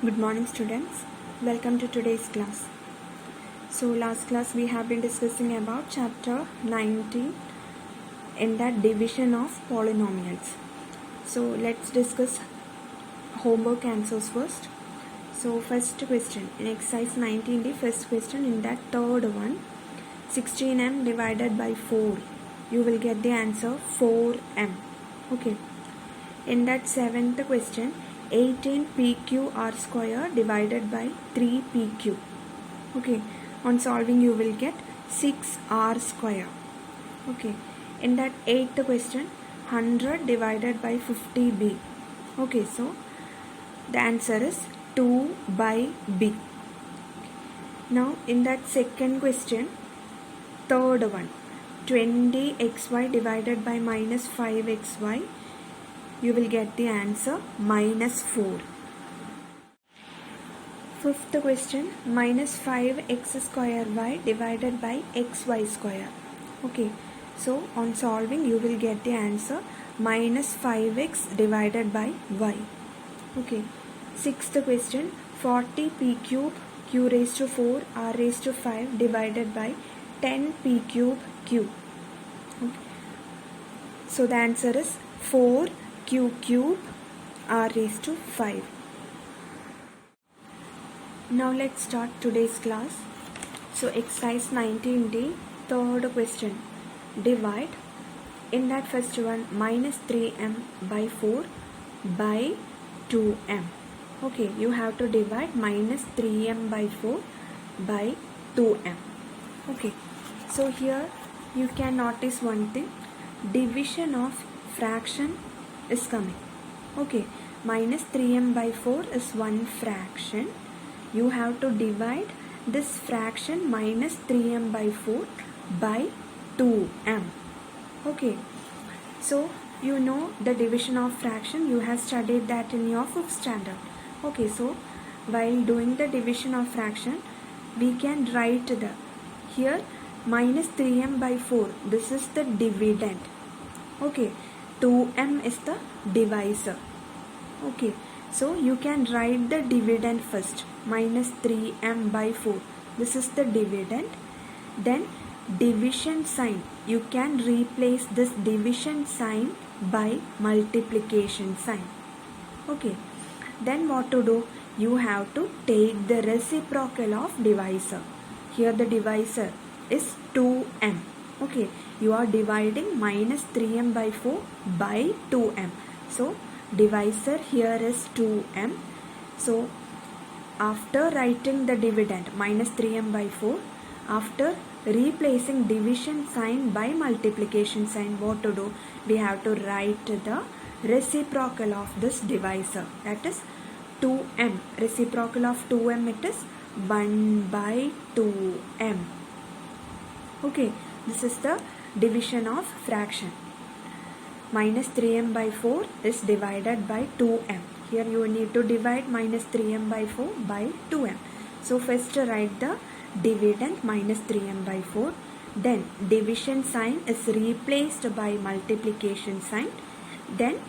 Good morning students. Welcome to today's class. So last class we have been discussing about chapter 19 in that division of polynomials. So let's discuss homework answers first. So first question in exercise 19, the first question in that third one, 16m divided by 4. You will get the answer 4m. Okay. In that seventh question, 18 PQR square divided by 3 PQ. Okay, on solving you will get 6R square. Okay, in that eighth question, 100 divided by 50B. Okay, so the answer is 2 by B. Now in that second question, third one, 20xy divided by minus 5xy. You will get the answer minus 4. Fifth question, minus 5x square y divided by xy square. Okay, so on solving you will get the answer minus 5x divided by y. Okay, sixth question, 40 p cube q raised to 4 r raised to 5 divided by 10 p cube q. Okay. So the answer is 4 q cube r raised to 5. Now let's start today's class. So exercise 19D, third question. Divide. In that first one, minus 3m by 4 by 2m. Okay, you have to divide minus 3m by 4 by 2m. Okay, so here you can notice one thing. Division of fraction is coming. Okay, minus 3m by 4 is one fraction. You have to divide this fraction minus 3m by 4 by 2m. Okay, so you know the division of fraction, you have studied that in your 5th standard. Okay, so while doing the division of fraction, we can write the here minus 3m by 4, this is the dividend. Okay, 2m is the divisor. Okay, so you can write the dividend first, minus 3m by 4, this is the dividend. Then division sign, you can replace this division sign by multiplication sign. Okay, then what to do? You have to take the reciprocal of divisor. Here the divisor is 2m. Okay, you are dividing minus 3m by 4 by 2m. So divisor here is 2m. So after writing the dividend minus 3m by 4, after replacing division sign by multiplication sign, what to do? We have to write the reciprocal of this divisor, that is 2m. Reciprocal of 2m, it is 1 by 2m. Okay, this is the division of fraction. Minus 3m by 4 is divided by 2m. Here you need to divide minus 3m by 4 by 2m. So first write the dividend minus 3m by 4. Then division sign is replaced by multiplication sign. Then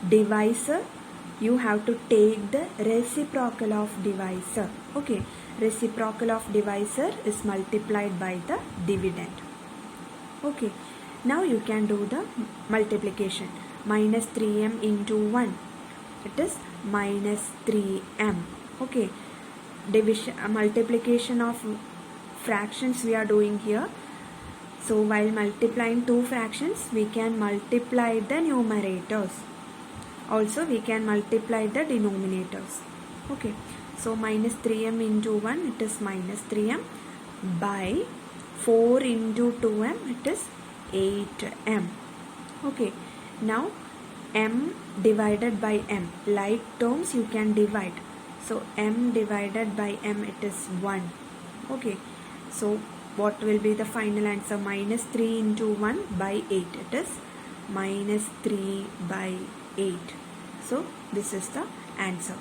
divisor, you have to take the reciprocal of divisor. Okay, reciprocal of divisor is multiplied by the dividend. Okay, now you can do the multiplication. Minus 3m into 1, it is minus 3m. Okay, division, multiplication of fractions we are doing here. So while multiplying two fractions, we can multiply the numerators. Also we can multiply the denominators. Okay, so minus 3m into 1, it is minus 3m by 4 into 2m, it is 8m. Okay, now m divided by m, like terms you can divide. So m divided by m, it is 1. Okay, so what will be the final answer? Minus 3 into 1 by 8, it is minus 3 by 8. So this is the answer.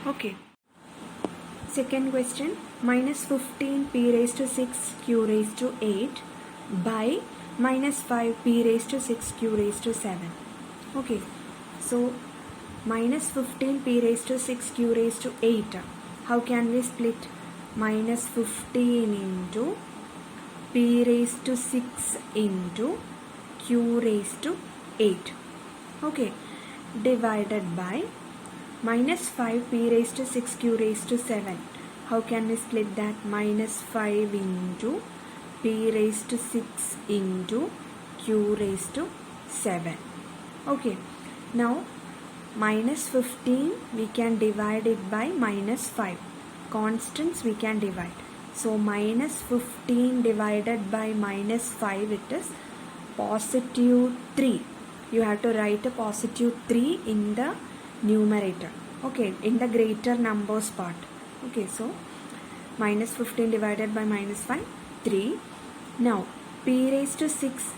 Okay. Second question, minus 15 p raised to 6 q raised to 8 by minus 5 p raised to 6 q raised to 7. Okay, so minus 15 p raised to 6 q raised to 8. How can we split? Minus 15 into p raised to 6 into q raised to 8. Okay, divided by minus 5 p raised to 6 q raised to 7. How can we split that? Minus 5 into p raised to 6 into q raised to 7. Okay, now minus 15 we can divide it by minus 5. Constants we can divide. So minus 15 divided by minus 5, it is positive 3. You have to write a positive 3 in the numerator. Okay, in the greater numbers part. Okay, so minus 15 divided by minus 5, 3. Now p raised to 6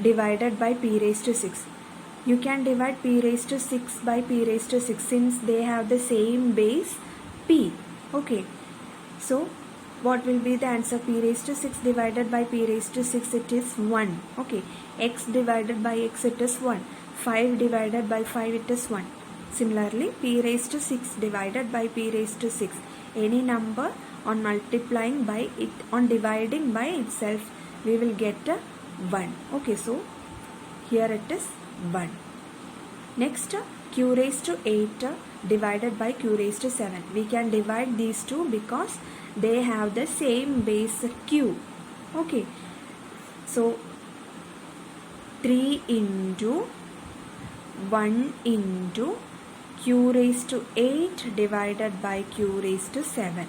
divided by p raised to 6. You can divide p raised to 6 by p raised to 6 since they have the same base p. Okay, so what will be the answer? P raised to 6 divided by p raised to 6, it is 1. Okay, x divided by x, it is 1. 5 divided by 5, it is 1. Similarly, p raised to 6 divided by p raised to 6. Any number on multiplying by it, on dividing by itself, we will get a 1. Okay, so here it is 1. Next, q raised to 8 divided by q raised to 7. We can divide these two because they have the same base q. Okay, so 3 into 1 into q raised to 8 divided by q raised to 7.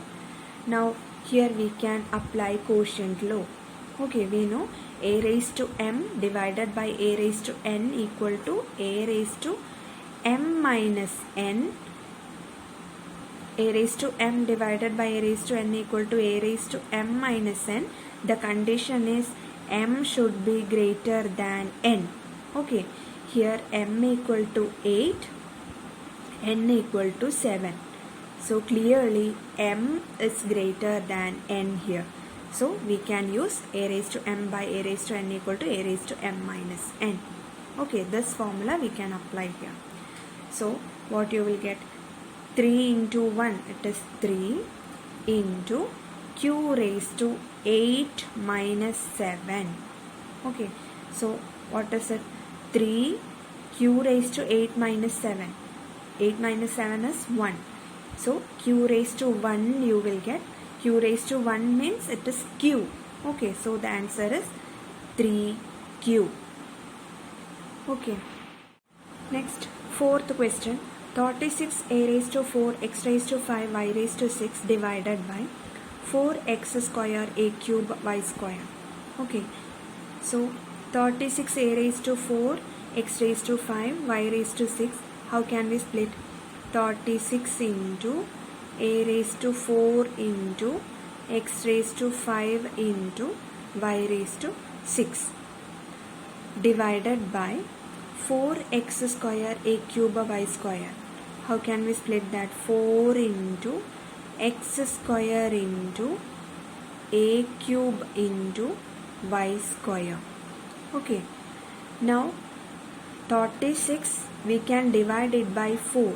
Now here we can apply quotient law. Okay, we know a raised to m divided by a raised to n equal to a raised to m minus n. A raised to m divided by a raised to n equal to a raised to m minus n. The condition is m should be greater than n. Okay, here m equal to 8, n equal to 7. So clearly m is greater than n here. So we can use a raised to m by a raised to n equal to a raised to m minus n. Okay, this formula we can apply here. So what you will get? 3 into 1, it is 3 into q raised to 8 minus 7. Okay, so what is it? 3 q raised to 8 minus 7. 8 minus 7 is 1. So q raised to 1 you will get. Q raised to 1 means it is q. Okay, so the answer is 3q. Okay. Next, fourth question. 36 a raised to 4 x raised to 5 y raised to 6 divided by 4x square a cube y square. Okay, so 36 a raised to 4 x raised to 5 y raised to 6. How can we split? 36 into a raised to 4 into x raised to 5 into y raised to 6 divided by 4x square a cube y square. How can we split that? 4 into x square into a cube into y square. Okay, now 36 we can divide it by 4.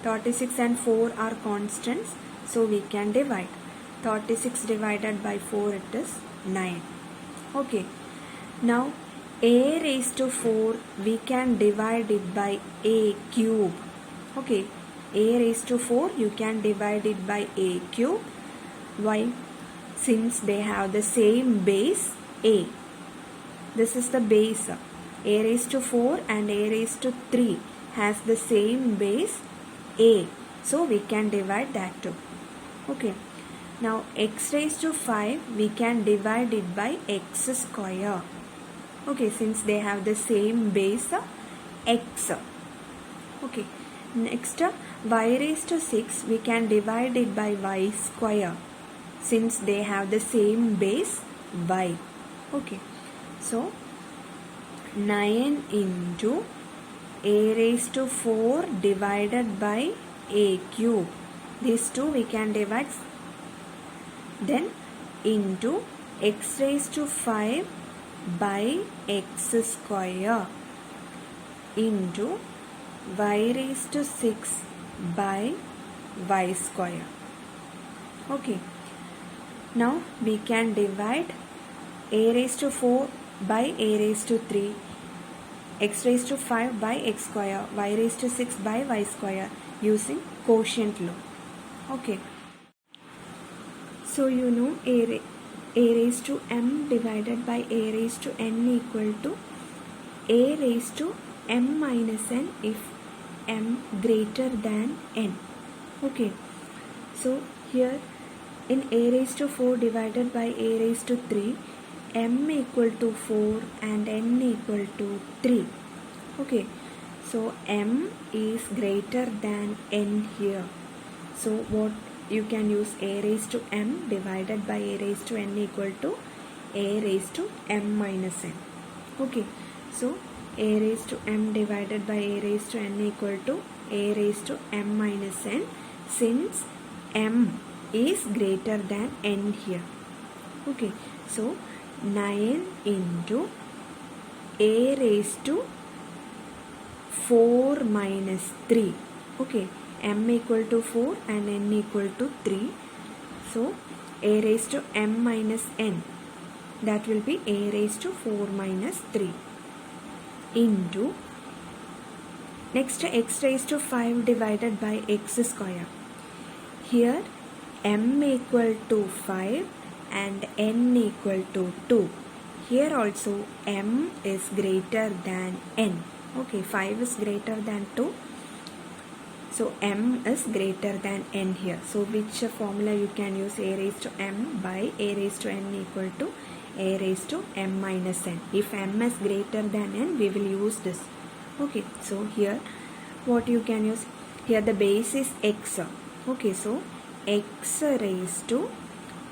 36 and 4 are constants, so we can divide. 36 divided by 4, it is 9. Okay, now a raised to 4 we can divide it by a cube. Okay, a raised to 4 you can divide it by a cube. Why? Since they have the same base a. This is the base. A raised to 4 and a raised to 3 has the same base a. So we can divide that too. Okay, now x raised to 5 we can divide it by x square. Okay, since they have the same base x. Okay, next y raised to 6 we can divide it by y square since they have the same base y. Okay, so 9 into a raised to 4 divided by a cube. These two we can divide. Then into x raised to 5 by x square into y raised to 6 by y square. Okay, now we can divide a raised to 4 by a raised to 3, x raised to 5 by x square, y raised to 6 by y square using quotient law. Okay, so you know a raised to m divided by a raised to n equal to a raised to m minus n if m greater than n. Okay, so here in a raised to 4 divided by a raised to 3, m equal to 4 and n equal to 3. Okay, so m is greater than n here. So what you can use a raised to m divided by a raised to n equal to a raised to m minus n. Okay, so a raised to m divided by a raised to n equal to a raised to m minus n, since m is greater than n here. Okay, so 9 into a raised to 4 minus 3. Okay, m equal to 4 and n equal to 3. So a raised to m minus n, that will be a raised to 4 minus 3 into next x raised to 5 divided by x square. Here m equal to 5 and n equal to 2. Here also m is greater than n. Okay, 5 is greater than 2. So m is greater than n here. So which formula you can use? A raised to m by a raised to n equal to a raised to m minus n. If m is greater than n, we will use this. Okay, so here what you can use? Here the base is x. Okay, so x raised to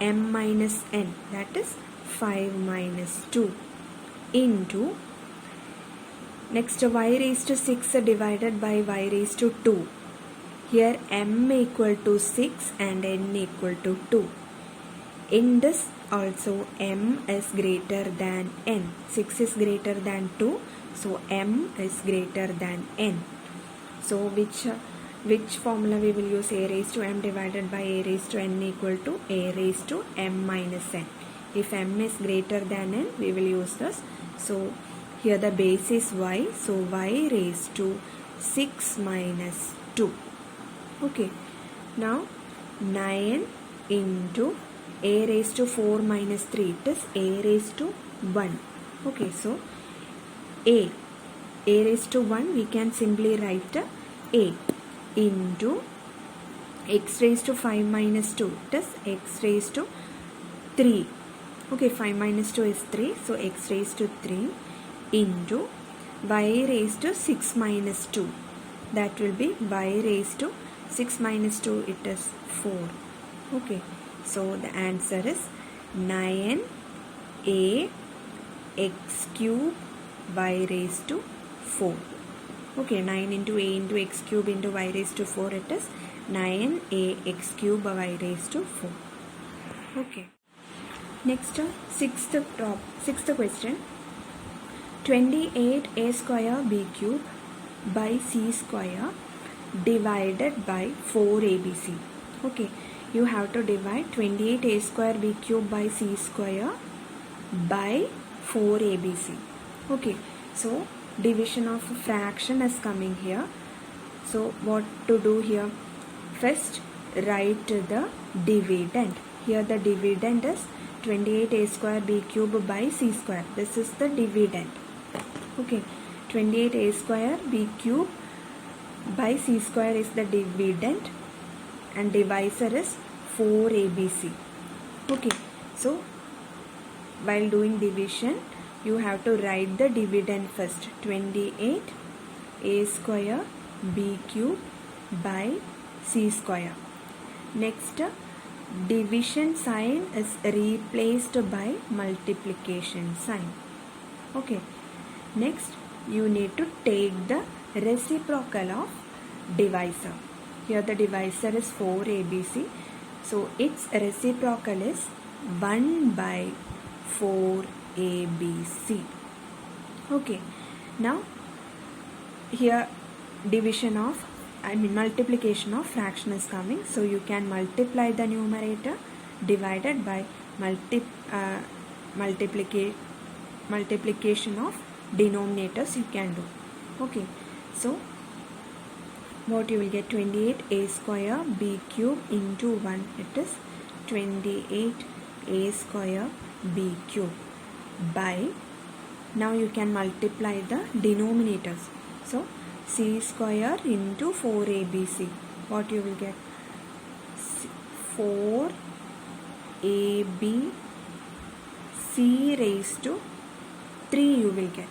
m minus n, that is 5 minus 2 into next y raised to 6 divided by y raised to 2. Here m equal to 6 and n equal to 2. In this also m is greater than n. 6 is greater than 2, so m is greater than n. So which formula we will use? A raised to m divided by a raised to n equal to a raised to m minus n. If m is greater than n, we will use this. So here the base is y, so y raised to 6 minus 2. Okay, now 9 into a raised to 4 minus 3, it is a raised to 1. Okay, so a raised to 1, we can simply write a into x raised to 5 minus 2, it is x raised to 3. Okay, 5 minus 2 is 3, so x raised to 3 into y raised to 6 minus 2, that will be y raised to 6 minus 2, it is 4. Okay, so the answer is 9a x cube y raised to 4. Okay, 9 into a into x cube into y raised to 4, it is 9a x cube y raised to 4. Okay, next sixth question. 28a square b cube by c square divided by 4abc. Okay, you have to divide 28a square b cube by c square by 4abc. Okay, so division of fraction is coming here. So what to do here? First write the dividend. Here the dividend is 28a square b cube by c square. This is the dividend. Okay, 28a square b cube by c square is the dividend and divisor is 4abc. Okay, so while doing division, you have to write the dividend first. 28a square b cube by c square. Next, division sign is replaced by multiplication sign. Okay, next you need to take the reciprocal of divisor. Here the divisor is 4abc, so its reciprocal is 1 by 4abc. Okay, now here division of, multiplication of fraction is coming. So you can multiply the numerator divided by multiplication of denominators you can do. Okay, so what you will get, 28a square b cube into 1, it is 28a square b cube by, now you can multiply the denominators. So c square into 4abc, what you will get, 4ab c raised to 3 you will get.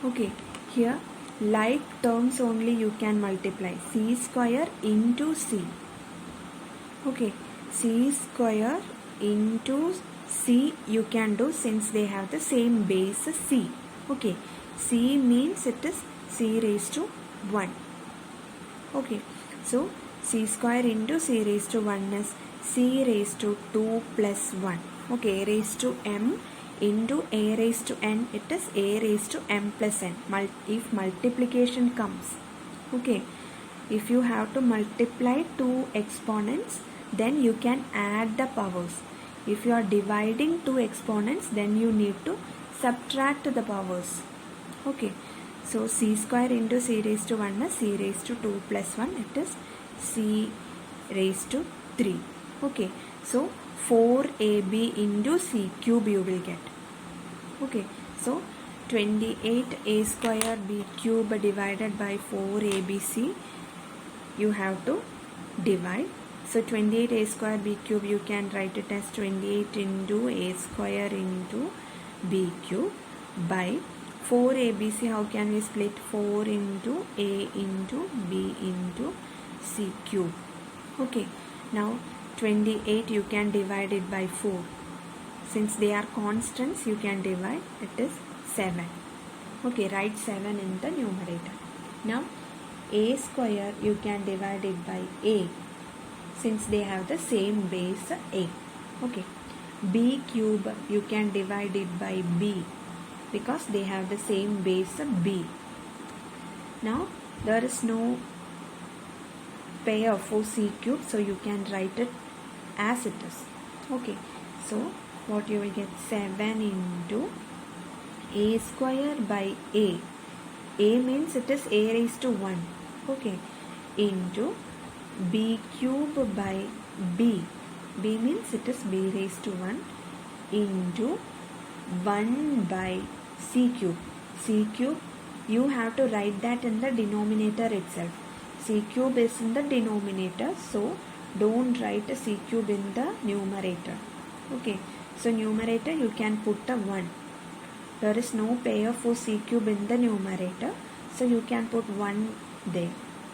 Okay, here like terms only you can multiply, c square into c. Okay, c square into c you can do since they have the same base c. Okay, c means it is c raised to 1. Okay, so c square into c raised to 1 is c raised to 2 plus 1. Okay, a raised to m into a raised to n, it is a raised to m plus n. If multiplication comes, okay, if you have to multiply two exponents, then you can add the powers. If you are dividing two exponents, then you need to subtract the powers. Okay, so c square into c raised to 1 is c raised to 2 plus 1, it is c raised to 3. Okay, so 4ab into c cube you will get. Okay, so 28a square b cube divided by 4abc you have to divide. So 28a square b cube you can write it as 28 into a square into b cube by 4abc. How can we split? 4 into a into b into c cube. Okay, now 28 you can divide it by 4. Since they are constants, you can divide, it is 7. Okay, write 7 in the numerator. Now a square you can divide it by a since they have the same base a. Okay, b cube you can divide it by b because they have the same base b. Now there is no pair for c cube, so you can write it as it is. Okay, so what you will get, 7 into a square by a means it is a raised to 1. Okay, into b cube by b means it is b raised to 1 into 1 by c cube. You have to write that in the denominator itself. C cube is in the denominator, so don't write a c cube in the numerator. Okay, so numerator you can put a 1. There is no pair for c cube in the numerator, so you can put 1 there.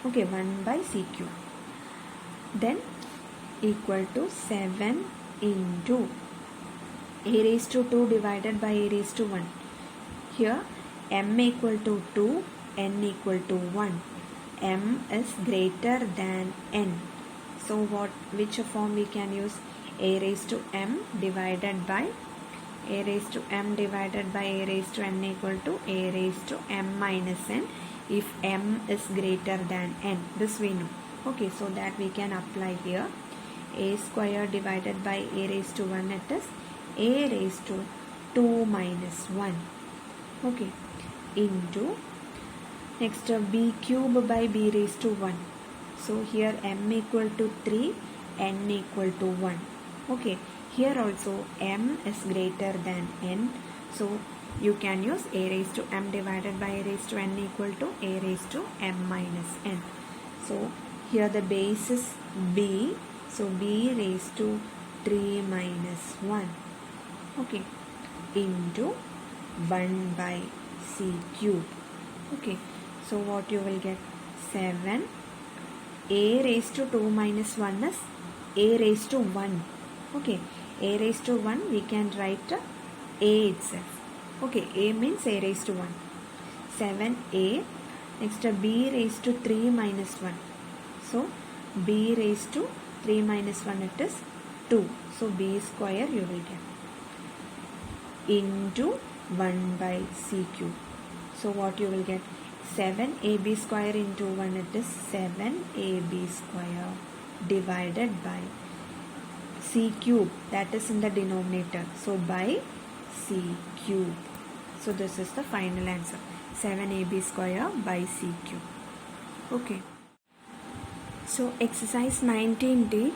Okay, 1 by c cube. Then equal to 7 into a raised to 2 divided by a raised to 1. Here m equal to 2, n equal to 1. M is greater than n. So which form we can use? A raised to m divided by a raised to m divided by a raised to n equal to a raised to m minus n if m is greater than n. This we know. Okay, so that we can apply here. A square divided by a raised to 1, it is a raised to 2 minus 1. Okay, into next b cube by b raised to 1. So here m equal to 3, n equal to 1. Okay, here also m is greater than n. So you can use a raised to m divided by a raised to n equal to a raised to m minus n. So here the base is b. So b raised to 3 minus 1. Okay, into 1 by c cube. Okay, so what you will get? 7. A raised to 2 minus 1 is a raised to 1. Okay, a raised to 1 we can write a itself. Okay, a means a raised to 1. 7a. Next b raised to 3 minus 1. So b raised to 3 minus 1 it is 2. So b square you will get into 1 by c cube. So what you will get? 7ab square into 1, it is 7ab square divided by c cube, that is in the denominator, so by c cube. So this is the final answer, 7ab square by c cube. Okay. So exercise 19D,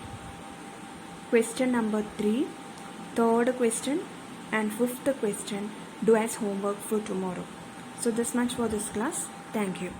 question number 3, third question and fifth question do as homework for tomorrow. So this much for this class. Thank you.